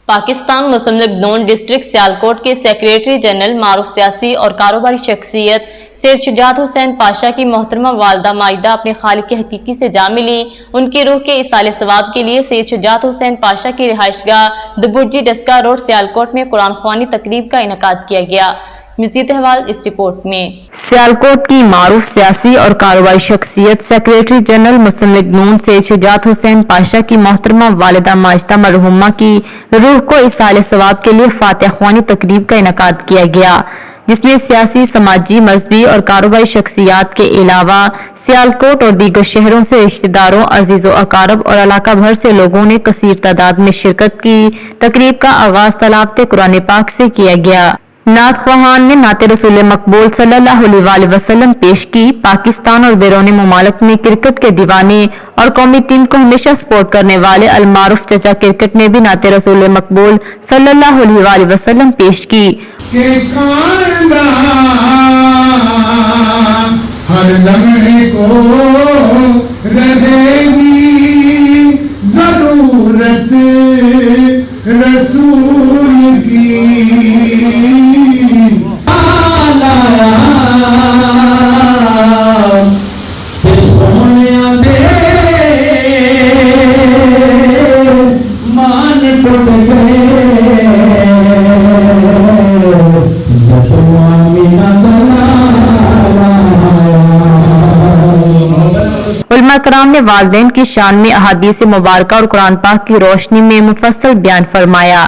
پاکستان مسلم لیگ نون district Sialkot کے secretary general معروف سیاسی اور کاروباری شخصیت سید شجاعت حسین پاشا کی محترمہ والدہ مائدہ اپنے خالق حقیقی سے جا ملی۔ ان کی روح کے ایصال ثواب کے لیے سید شجاعت حسین پاشا کی رہائش گاہ دبرجی ڈسکا روڈ سیالکوٹ میں قرآن خوانی تقریب کا انعقاد کیا گیا۔ مزید احوال اس رپورٹ میں۔ سیالکوٹ کی معروف سیاسی اور کاروباری شخصیت سیکریٹری جنرل مسلم لیگ نون سید شجاعت حسین پاشا کی محترمہ والدہ ماجدہ مرحومہ کی روح کو ایصال ثواب کے لیے فاتحہ خوانی تقریب کا انعقاد کیا گیا، جس میں سیاسی، سماجی، مذہبی اور کاروباری شخصیات کے علاوہ سیالکوٹ اور دیگر شہروں سے رشتہ داروں، عزیز و اقارب اور علاقہ بھر سے لوگوں نے کثیر تعداد میں شرکت کی۔ تقریب کا آغاز تلاوت قرآن پاک سے کیا گیا۔ نعت خواہان نے نعت رسول مقبول صلی اللہ علیہ وآلہ وسلم پیش کی۔ پاکستان اور بیرون ممالک میں کرکٹ کے دیوانے اور قومی ٹیم کو ہمیشہ سپورٹ کرنے والے المعروف چچا کرکٹ نے بھی نعت رسول مقبول صلی اللہ علیہ وآلہ وسلم پیش کی۔ ہر لمحے کو رہے گی ضرورت رسول کی۔ علماء کرام نے والدین کی شان میں احادیث مبارکہ اور قرآن پاک کی روشنی میں مفصل بیان فرمایا۔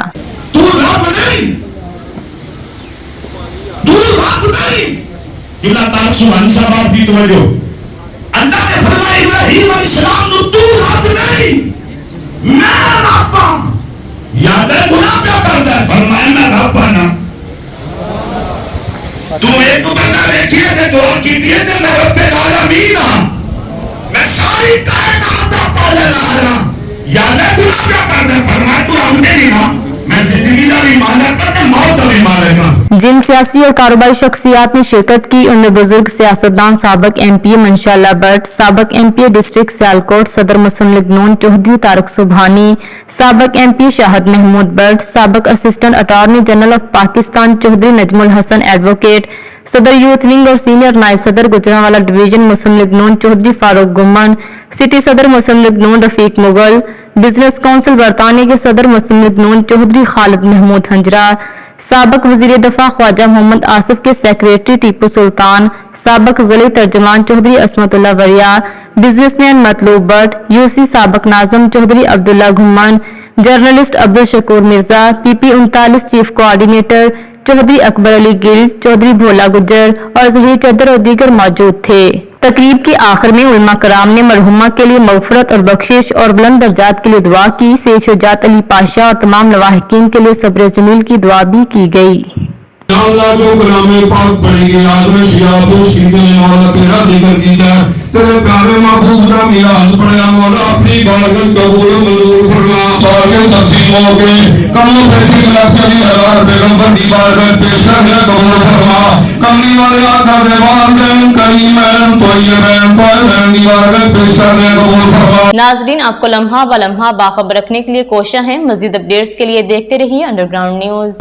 تو رب نہیں، تو رب نہیں، قبلہ تعالیٰ سبحانی صاحب آپ دی توجہ۔ اللہ نے فرمایا ابراہیم علیہ السلام نو تو رب نہیں، میں رب ہاں۔ یاد ہے گناہ کیا کرتا ہے؟ فرمایا میں رب ہاں۔ تو ایک بندہ دیکھئے تھے دعا کی دیئے تھے میں رب العالمین ہاں، میں ساری کائنات پالے رہا۔ یاد ہے گناہ کیا کرتا ہے؟ فرمایا تو رب نہیں نا، میں زندگی دا بھی مالک کرتے موت دا بھی مالک ہاں۔ جن سیاسی اور کاروباری شخصیات نے شرکت کی ان میں بزرگ سیاستدان سابق ایم پی منشاء اللہ بٹ، سابق ایم پی ڈسٹرکٹ سیالکوٹ صدر مسلم لیگ نون چوہدری طارق سبحانی، سابق ایم پی شاہد محمود بٹ، سابق assistant attorney general of Pakistan Chaudhry Najm Alhassan advocate, صدر یوتھ ونگ اور سینئر نائب صدر گجرانوالہ ڈویژن مسلم لیگ نون چوہدری فاروق گمن، سٹی صدر مسلم لیگ نون رفیق مغل، بزنس کونسل برطانیہ کے صدر مسلم لیگ نون چوہدری خالد محمود ہنجرا، سابق وزیر دفاع خواجہ محمد آصف کے سیکریٹری ٹیپو سلطان، سابق ضلعی ترجمان چوہدری عصمت اللہ وریا، بزنس مین مطلوب بٹ، یو سی سابق ناظم چوہدری عبداللہ گھمن، جرنلسٹ عبدالشکور مرزا، پی پی 39 چیف کوآرڈینیٹر چوہدری اکبر علی گل، چوہدری بھولا گجر اور ظہیر چدر اور دیگر موجود تھے۔ تقریب کے آخر میں علماء کرام نے مرحومہ کے لیے مغفرت اور بخشش اور بلند درجات کے لیے دعا کی۔ سید شجاعت علی پاشا اور تمام لواحقین کے لیے صبر جمیل کی دعا بھی کی گئی۔ یا اللہ جو کلام پاک پڑھیں گے آدم شیاب و شیدے مولا تیرا ذکر کیتا ہے، تیرے پیارے محبوب کا میلاد پڑھیا مولا اپنی بارگاہ قبول و منظور فرما۔ بارگاہ تقسیم ہو کے کموں پیسے لاکھ 40,000 پیغمبر دی بارگاہ پیش کرنے قبول فرما۔ کملی والے آقا دے والدین کریمین طیبین طاہرین دی بارگاہ پیش کرنے قبول فرما۔ ناظرین آپ کو لمحہ بلمحہ باخبر رکھنے کے لیے کوشاں ہیں۔ مزید اپڈیٹس کے لیے دیکھتے رہیے انڈر گراؤنڈ نیوز۔